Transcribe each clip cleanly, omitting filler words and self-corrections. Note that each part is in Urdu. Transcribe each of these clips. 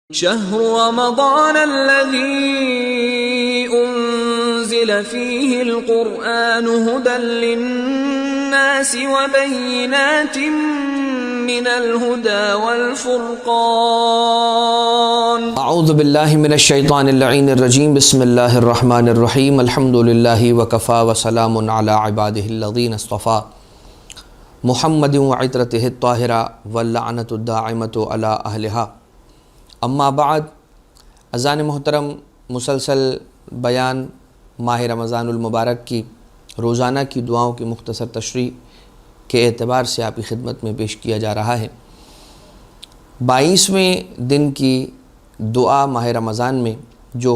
شهر رمضان الذي أنزل فيه القرآن هدى للناس وبينات من الهدى والفرقان اعوذ باللہ من الشیطان اللعین الرجیم بسم اللہ الرحمن الرحیم الحمد للہ وکفا وسلام علی عبادہ الذین اصطفیٰ محمد وعطرتہ الطاہرہ واللعنۃ الداعمۃ علی اہلہا اما بعد. اذان محترم مسلسل بیان ماہ رمضان المبارک کی روزانہ کی دعاؤں کی مختصر تشریح کے اعتبار سے آپ کی خدمت میں پیش کیا جا رہا ہے. 22ویں دن کی دعا ماہ رمضان میں جو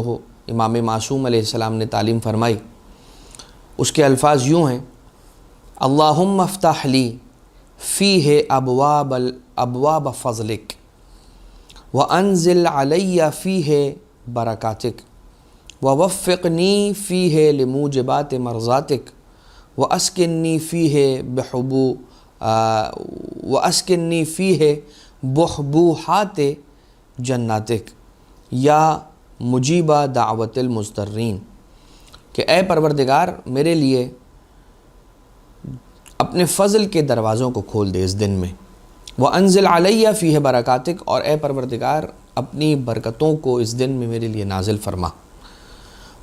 امام معصوم علیہ السلام نے تعلیم فرمائی، اس کے الفاظ یوں ہیں: اللہم افتح لی فیہ ابواب فضلک وانزل علی فیہ برکاتک ووفقنی فیہ لموجبات مرضاتک واسکنی فیہ بحبوحات جناتک یا مجیبہ دعوت المضطرین. کہ اے پروردگار میرے لیے اپنے فضل کے دروازوں کو کھول دے اس دن میں، وانزل علیہ فیہ برکاتک، اور اے پروردگار اپنی برکتوں کو اس دن میں میرے لیے نازل فرما.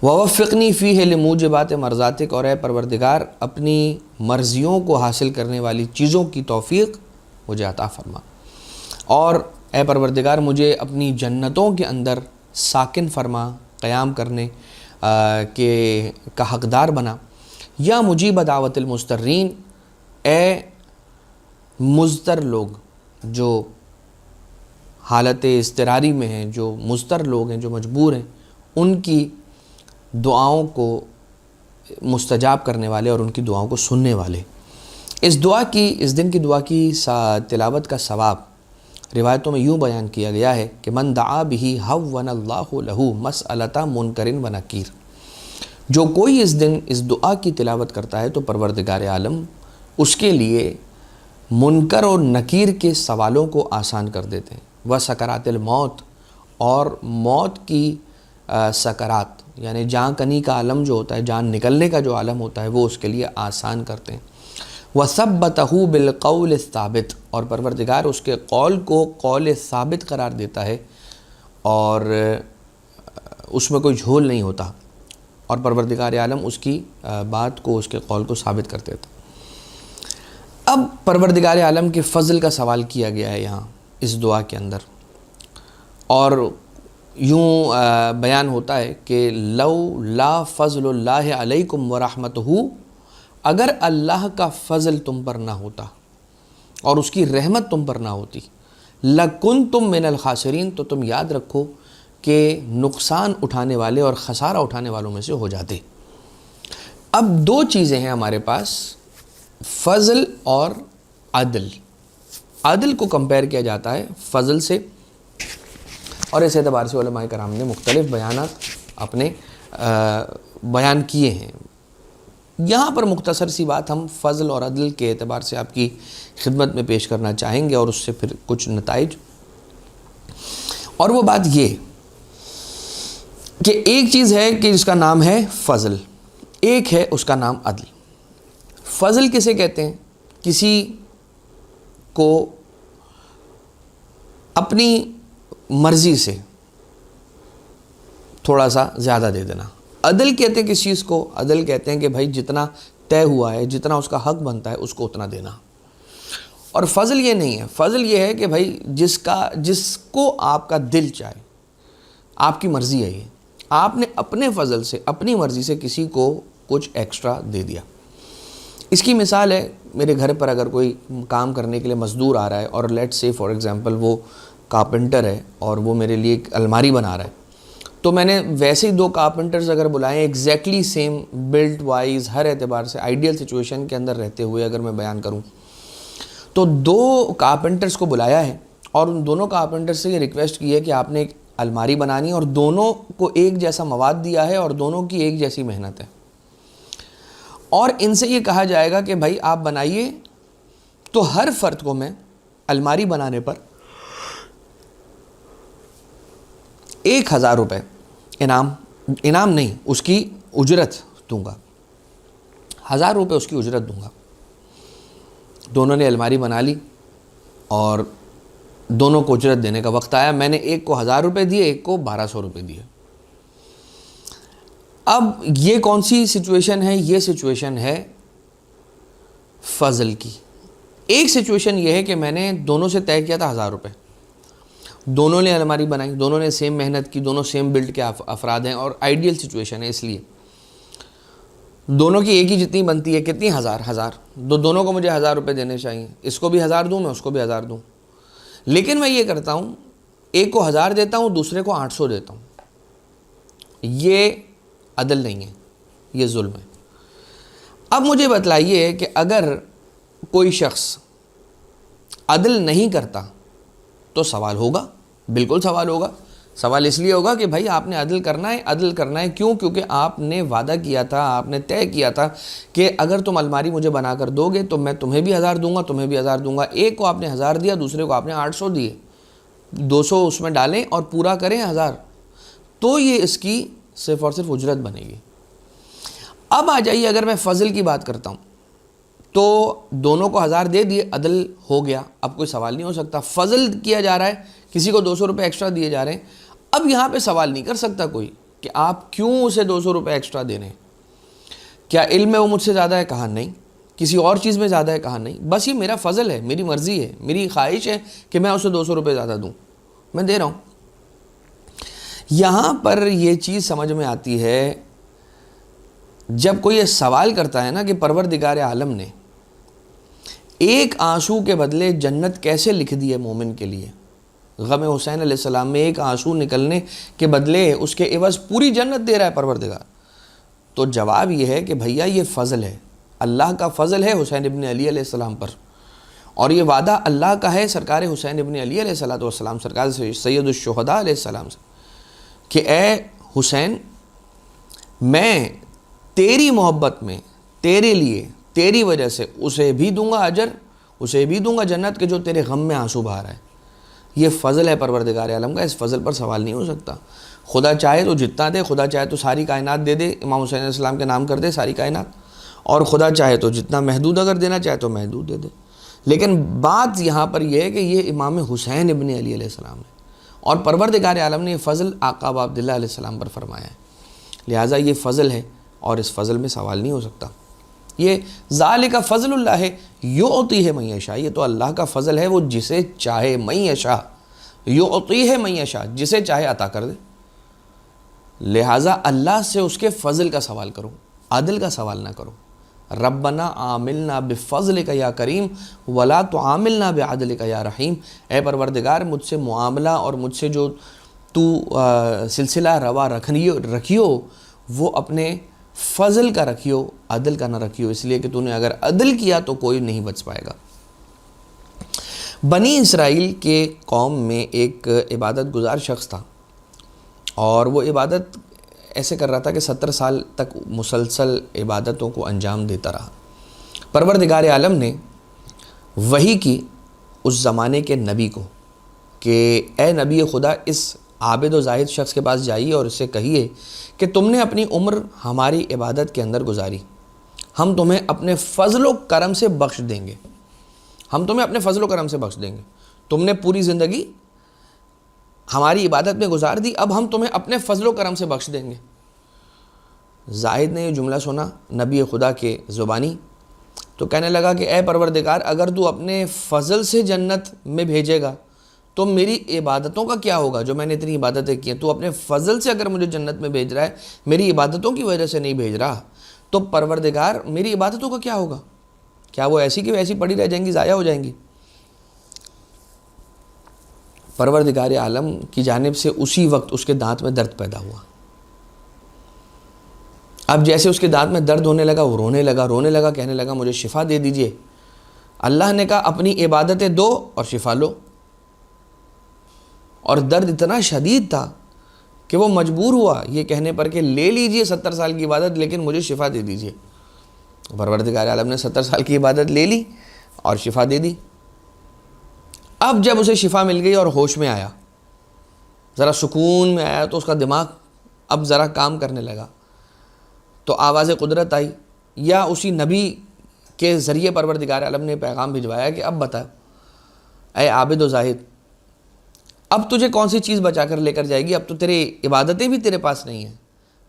ووفقنی فیہ لموجبات مرضاتک، اور اے پروردگار اپنی مرضیوں کو حاصل کرنے والی چیزوں کی توفیق مجھے عطا فرما، اور اے پروردگار مجھے اپنی جنتوں کے اندر ساکن فرما، قیام کرنے کا حقدار بنا. یا مجیب دعوت المضطرین، اے مضطر لوگ جو حالت اضطراری میں ہیں، جو مضطر لوگ ہیں، جو مجبور ہیں، ان کی دعاؤں کو مستجاب کرنے والے اور ان کی دعاؤں کو سننے والے. اس دن کی دعا کی تلاوت کا ثواب روایتوں میں یوں بیان کیا گیا ہے کہ من دعا بہ ہون اللہ لہ مسئلۃ منکر و نکیر. جو کوئی اس دن اس دعا کی تلاوت کرتا ہے تو پروردگار عالم اس کے لیے منکر اور نکیر کے سوالوں کو آسان کر دیتے ہیں. وسکرات الموت، اور موت کی سکرات یعنی جان کنی کا عالم جو ہوتا ہے، جان نکلنے کا جو عالم ہوتا ہے، وہ اس کے لیے آسان کرتے ہیں. وثبتہ بالقول الثابت، اور پروردگار اس کے قول کو قول ثابت قرار دیتا ہے اور اس میں کوئی جھول نہیں ہوتا، اور پروردگار عالم اس کی بات کو، اس کے قول کو ثابت کر دیتا. اب پروردگار عالم کے فضل کا سوال کیا گیا ہے یہاں اس دعا کے اندر، اور یوں بیان ہوتا ہے کہ لو لا فضل اللہ علیکم ورحمتہ، اگر اللہ کا فضل تم پر نہ ہوتا اور اس کی رحمت تم پر نہ ہوتی، لکنتم من الخاسرین، تو تم یاد رکھو کہ نقصان اٹھانے والے اور خسارہ اٹھانے والوں میں سے ہو جاتے. اب دو چیزیں ہیں ہمارے پاس، فضل اور عدل. عدل کو کمپیئر کیا جاتا ہے فضل سے، اور اس اعتبار سے علماء کرام نے مختلف بیانات اپنے بیان کیے ہیں. یہاں پر مختصر سی بات ہم فضل اور عدل کے اعتبار سے آپ کی خدمت میں پیش کرنا چاہیں گے، اور اس سے پھر کچھ نتائج. اور وہ بات یہ کہ ایک چیز ہے کہ جس کا نام ہے فضل، ایک ہے اس کا نام عدل. فضل کسے کہتے ہیں؟ کسی کو اپنی مرضی سے تھوڑا سا زیادہ دے دینا. عدل کہتے ہیں کس چیز کو؟ عدل کہتے ہیں کہ بھائی جتنا طے ہوا ہے، جتنا اس کا حق بنتا ہے، اس کو اتنا دینا. اور فضل یہ نہیں ہے. فضل یہ ہے کہ بھائی جس کو آپ کا دل چاہے، آپ کی مرضی ہے، یہ آپ نے اپنے فضل سے، اپنی مرضی سے کسی کو کچھ ایکسٹرا دے دیا. اس کی مثال ہے، میرے گھر پر اگر کوئی کام کرنے کے لیے مزدور آ رہا ہے، اور لیٹ سے فار ایگزامپل وہ کارپینٹر ہے اور وہ میرے لیے ایک الماری بنا رہا ہے، تو میں نے ویسے ہی 2 کارپینٹرز اگر بلائیں ایگزیکٹلی سیم بلڈ وائز، ہر اعتبار سے آئیڈیل سچویشن کے اندر رہتے ہوئے اگر میں بیان کروں، تو 2 کارپینٹرز کو بلایا ہے اور ان دونوں کارپینٹر سے یہ ریکویسٹ کی ہے کہ آپ نے ایک الماری بنانی، اور دونوں کو ایک جیسا مواد دیا ہے اور دونوں کی ایک جیسی محنت ہے، اور ان سے یہ کہا جائے گا کہ بھائی آپ بنائیے. تو ہر فرد کو میں الماری بنانے پر 1000 روپے انعام نہیں، اس کی اجرت دوں گا، 1000 روپے اس کی اجرت دوں گا۔ دونوں نے الماری بنا لی اور دونوں کو اجرت دینے کا وقت آیا، میں نے ایک کو 1000 روپے دیے، ایک کو 1200 روپے دیے۔ اب یہ کون سی سچویشن ہے؟ یہ سچویشن ہے فضل کی۔ ایک سچویشن یہ ہے کہ میں نے دونوں سے طے کیا تھا 1000 روپے، دونوں نے الماری بنائی، دونوں نے سیم محنت کی، دونوں سیم بلڈ کے افراد ہیں اور آئیڈیل سچویشن ہے، اس لیے دونوں کی ایک ہی جتنی بنتی ہے، کتنی؟ 1000 دونوں کو مجھے 1000 روپے دینے چاہیے، اس کو بھی 1000 دوں میں، اس کو بھی 1000 دوں، لیکن میں یہ کرتا ہوں ایک کو 1000 دیتا ہوں، دوسرے کو 800 دیتا ہوں۔ یہ عدل نہیں ہے، یہ ظلم ہے۔ اب مجھے بتلائیے کہ اگر کوئی شخص عدل نہیں کرتا تو سوال ہوگا، بالکل سوال ہوگا۔ سوال اس لیے ہوگا کہ بھائی آپ نے عدل کرنا ہے، عدل کرنا ہے کیوں؟ کیونکہ آپ نے وعدہ کیا تھا، آپ نے طے کیا تھا کہ اگر تم الماری مجھے بنا کر دو گے تو میں تمہیں بھی 1000 دوں گا، تمہیں بھی 1000 دوں گا۔ ایک کو آپ نے 1000 دیا، دوسرے کو آپ نے 800 دیے، 200 اس میں ڈالیں اور پورا کریں 1000، تو یہ اس کی صرف اور صرف اجرت بنے گی۔ اب آ جائیے، اگر میں فضل کی بات کرتا ہوں تو دونوں کو 1000 دے دیے، عدل ہو گیا، اب کوئی سوال نہیں ہو سکتا۔ فضل کیا جا رہا ہے، کسی کو 200 روپے ایکسٹرا دیے جا رہے ہیں، اب یہاں پہ سوال نہیں کر سکتا کوئی کہ آپ کیوں اسے 200 روپے ایکسٹرا دے رہے ہیں۔ کیا علم میں وہ مجھ سے زیادہ ہے؟ کہا نہیں۔ کسی اور چیز میں زیادہ ہے؟ کہا نہیں۔ بس یہ میرا فضل ہے، میری مرضی ہے، میری خواہش ہے کہ میں اسے 200 روپے زیادہ دوں، میں دے رہا ہوں۔ یہاں پر یہ چیز سمجھ میں آتی ہے جب کوئی یہ سوال کرتا ہے نا کہ پروردگار عالم نے ایک آنسو کے بدلے جنت کیسے لکھ دی ہے مومن کے لیے، غم حسین علیہ السلام میں ایک آنسو نکلنے کے بدلے اس کے عوض پوری جنت دے رہا ہے پروردگار، تو جواب یہ ہے کہ بھیا یہ فضل ہے، اللہ کا فضل ہے حسین ابن علی علیہ السلام پر، اور یہ وعدہ اللہ کا ہے سرکار حسین ابن علی علیہ السلام، سرکار سید الشہداء علیہ السلام سے، کہ اے حسین، میں تیری محبت میں تیرے لیے، تیری وجہ سے اسے بھی دوں گا اجر، اسے بھی دوں گا جنت، کہ جو تیرے غم میں آنسو بہا رہا ہے۔ یہ فضل ہے پروردگار عالم کا، اس فضل پر سوال نہیں ہو سکتا۔ خدا چاہے تو جتنا دے، خدا چاہے تو ساری کائنات دے دے، امام حسین علیہ السلام کے نام کر دے ساری کائنات، اور خدا چاہے تو جتنا محدود اگر دینا چاہے تو محدود دے دے، لیکن بات یہاں پر یہ ہے کہ یہ امام حسین ابن علی علیہ السلام ہے، اور پروردگار عالم نے یہ فضل آقا ابو عبداللہ علیہ السلام پر فرمایا ہے، لہٰذا یہ فضل ہے اور اس فضل میں سوال نہیں ہو سکتا۔ یہ ذالک فضل اللہ یعطیہ من یشاء، یہ تو اللہ کا فضل ہے، وہ جسے چاہے، من یشاء یعطیہ من یشاء، جسے چاہے عطا کر دے، لہٰذا اللہ سے اس کے فضل کا سوال کرو، عدل کا سوال نہ کرو۔ ربنا عاملنا بفضلک یا کریم ولا تعاملنا بعدلک یا رحیم، اے پروردگار مجھ سے معاملہ اور مجھ سے جو تو سلسلہ روا رکھیو وہ اپنے فضل کا رکھیو، عدل کا نہ رکھیو، اس لیے کہ تو نے اگر عدل کیا تو کوئی نہیں بچ پائے گا۔ بنی اسرائیل کے قوم میں ایک عبادت گزار شخص تھا، اور وہ عبادت ایسے کر رہا تھا کہ 70 سال تک مسلسل عبادتوں کو انجام دیتا رہا۔ پروردگار عالم نے وحی کی اس زمانے کے نبی کو کہ اے نبی خدا، اس عابد و زاہد شخص کے پاس جائیے اور اس سے کہیے کہ تم نے اپنی عمر ہماری عبادت کے اندر گزاری، ہم تمہیں اپنے فضل و کرم سے بخش دیں گے، ہم تمہیں اپنے فضل و کرم سے بخش دیں گے، تم نے پوری زندگی ہماری عبادت میں گزار دی، اب ہم تمہیں اپنے فضل و کرم سے بخش دیں گے۔ زاہد نے یہ جملہ سنا نبی خدا کے زبانی، تو کہنے لگا کہ اے پروردگار، اگر تو اپنے فضل سے جنت میں بھیجے گا تو میری عبادتوں کا کیا ہوگا جو میں نے اتنی عبادتیں کی ہیں؟ تو اپنے فضل سے اگر مجھے جنت میں بھیج رہا ہے، میری عبادتوں کی وجہ سے نہیں بھیج رہا، تو پروردگار میری عبادتوں کا کیا ہوگا؟ کیا وہ ایسی کی ویسی پڑی رہ جائیں گی، ضائع ہو جائیں گی؟ پروردگار عالم کی جانب سے اسی وقت اس کے دانت میں درد پیدا ہوا۔ اب جیسے اس کے دانت میں درد ہونے لگا، وہ رونے لگا، کہنے لگا مجھے شفا دے دیجئے۔ اللہ نے کہا اپنی عبادتیں دو اور شفا لو، اور درد اتنا شدید تھا کہ وہ مجبور ہوا یہ کہنے پر کہ لے لیجئے 70 سال کی عبادت، لیکن مجھے شفا دے دیجئے۔ پروردگار عالم نے 70 سال کی عبادت لے لی اور شفا دے دی۔ اب جب اسے شفا مل گئی اور ہوش میں آیا، ذرا سکون میں آیا تو اس کا دماغ اب ذرا کام کرنے لگا، تو آواز قدرت آئی، یا اسی نبی کے ذریعے پروردگار عالم نے پیغام بھجوایا کہ اب بتا اے عابد و زاہد، اب تجھے کون سی چیز بچا کر لے کر جائے گی، اب تو تیرے عبادتیں بھی تیرے پاس نہیں ہیں۔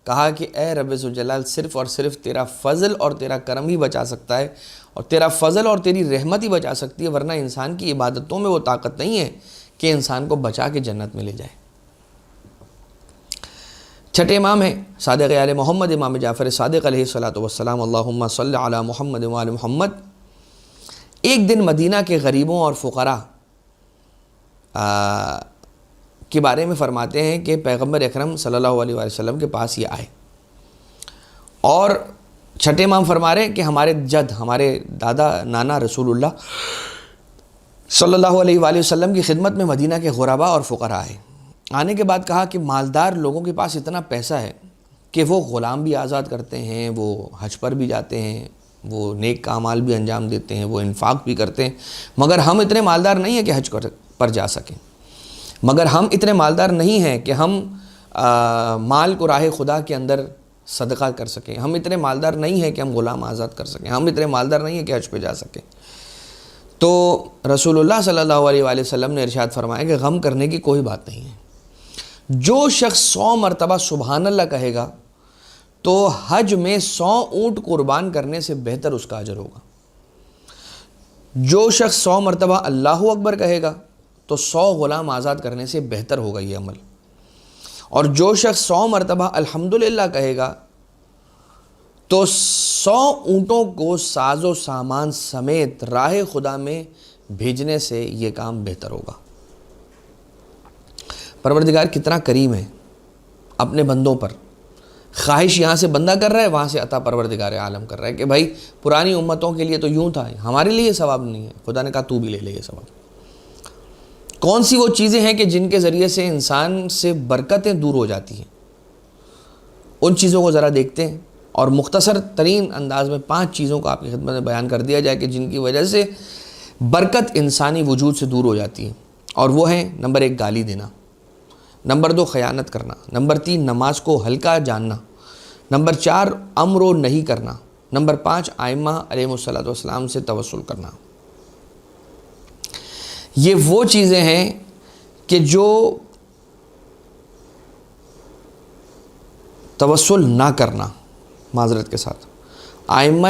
کہا کہ اے رب ذوالجلال، صرف اور صرف تیرا فضل اور تیرا کرم ہی بچا سکتا ہے، اور تیرا فضل اور تیری رحمت ہی بچا سکتی ہے، ورنہ انسان کی عبادتوں میں وہ طاقت نہیں ہے کہ انسان کو بچا کے جنت میں لے جائے۔ چھٹے امام ہیں صادق آل محمد امام جعفر صادق علیہ الصلوۃ والسلام، اللہم صلی علی محمد وآل محمد۔ ایک دن مدینہ کے غریبوں اور فقراء کے بارے میں فرماتے ہیں کہ پیغمبر اکرم صلی اللہ علیہ وسلم کے پاس یہ آئے، اور چھٹے امام فرما رہے ہیں کہ ہمارے جد، ہمارے دادا نانا رسول اللہ صلی اللہ علیہ وآلہ وسلم کی خدمت میں مدینہ کے غرباء اور فقراء آئے۔ آنے کے بعد کہا کہ مالدار لوگوں کے پاس اتنا پیسہ ہے کہ وہ غلام بھی آزاد کرتے ہیں، وہ حج پر بھی جاتے ہیں، وہ نیک اعمال بھی انجام دیتے ہیں، وہ انفاق بھی کرتے ہیں، مگر ہم اتنے مالدار نہیں ہیں کہ حج پر جا سکیں، مگر ہم اتنے مالدار نہیں ہیں کہ ہم مال کو راہ خدا کے اندر صدقہ کر سکیں، ہم اتنے مالدار نہیں ہیں کہ ہم غلام آزاد کر سکیں، ہم اتنے مالدار نہیں ہیں کہ حج پہ جا سکیں۔ تو رسول اللہ صلی اللہ علیہ وآلہ وسلم نے ارشاد فرمایا کہ غم کرنے کی کوئی بات نہیں ہے، جو شخص 100 مرتبہ سبحان اللہ کہے گا تو حج میں 100 اونٹ قربان کرنے سے بہتر اس کا اجر ہوگا۔ جو شخص 100 مرتبہ اللہ اکبر کہے گا تو 100 غلام آزاد کرنے سے بہتر ہوگا یہ عمل، اور جو شخص 100 مرتبہ الحمدللہ کہے گا تو 100 اونٹوں کو ساز و سامان سمیت راہ خدا میں بھیجنے سے یہ کام بہتر ہوگا۔ پروردگار کتنا کریم ہے اپنے بندوں پر، خواہش یہاں سے بندہ کر رہا ہے، وہاں سے عطا پروردگار عالم کر رہا ہے کہ بھائی پرانی امتوں کے لیے تو یوں تھا، ہمارے لیے یہ ثواب نہیں ہے۔ خدا نے کہا تو بھی لے لے یہ ثواب۔ کون سی وہ چیزیں ہیں کہ جن کے ذریعے سے انسان سے برکتیں دور ہو جاتی ہیں، ان چیزوں کو ذرا دیکھتے ہیں، اور مختصر ترین انداز میں 5 چیزوں کو آپ کی خدمت میں بیان کر دیا جائے کہ جن کی وجہ سے برکت انسانی وجود سے دور ہو جاتی ہے، اور وہ ہیں: نمبر 1 گالی دینا، نمبر 2 خیانت کرنا، نمبر 3 نماز کو ہلکا جاننا، نمبر 4 امر و نہیں کرنا، نمبر 5 ائمہ علیہ الصلوۃ والسلام سے توسل کرنا۔ یہ وہ چیزیں ہیں کہ جو توسل نہ کرنا، معذرت کے ساتھ ائمہ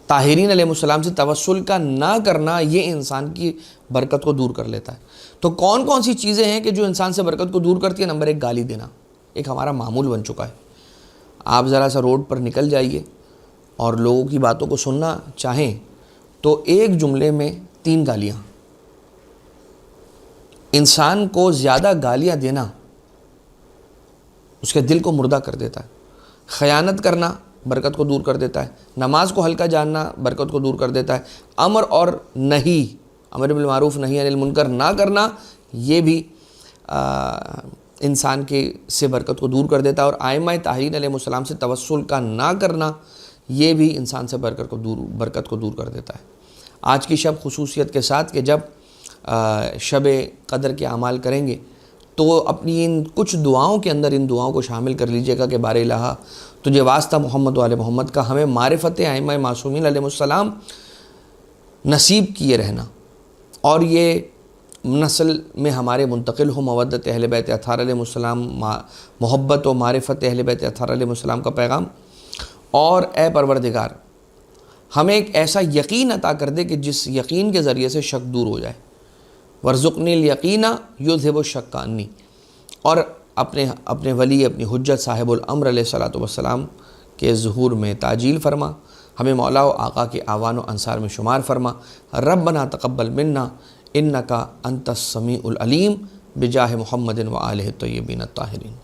طاہرین علیہ السلام سے توسل کا نہ کرنا، یہ انسان کی برکت کو دور کر لیتا ہے۔ تو کون کون سی چیزیں ہیں کہ جو انسان سے برکت کو دور کرتی ہے؟ نمبر 1 گالی دینا، ایک ہمارا معمول بن چکا ہے۔ آپ ذرا سا روڈ پر نکل جائیے اور لوگوں کی باتوں کو سننا چاہیں تو ایک جملے میں 3 گالیاں۔ انسان کو زیادہ گالیاں دینا اس کے دل کو مردہ کر دیتا ہے۔ خیانت کرنا برکت کو دور کر دیتا ہے، نماز کو ہلکا جاننا برکت کو دور کر دیتا ہے، امر اور نہیں، امر بالمعروف نہی عن المنکر نہ کرنا، یہ بھی انسان کے سے برکت کو دور کر دیتا ہے، اور ائمہ طاہرین علیہ السلام سے توسل کا نہ کرنا، یہ بھی انسان سے برکت کو دور کر دیتا ہے۔ آج کی شب خصوصیت کے ساتھ کہ جب شب قدر کے اعمال کریں گے تو اپنی ان کچھ دعاؤں کے اندر ان دعاؤں کو شامل کر لیجئے گا کہ بار الہ تجھے واسطہ محمد و آل محمد کا، ہمیں معرفت ائمہ معصومین علیہ السلام نصیب کیے رہنا، اور یہ نسل میں ہمارے منتقل ہو مودت اہل بیت اطہار علیہ السلام، محبت و معرفت اہل بیت اطہار علیہ السلام کا پیغام۔ اور اے پروردگار ہمیں ایک ایسا یقین عطا کر دے کہ جس یقین کے ذریعے سے شک دور ہو جائے، وارزقنی الیقین یذہب الشک عنی، اور اپنے ولی، اپنی حجت صاحب الامر علیہ الصلوۃ والسلام کے ظہور میں تعجیل فرما، ہمیں مولا و آقا کے اعوان و انصار میں شمار فرما۔ ربنا تقبل منا انک انت السمیع العلیم بجاہ محمد و آلہ الطیبین الطاہرین۔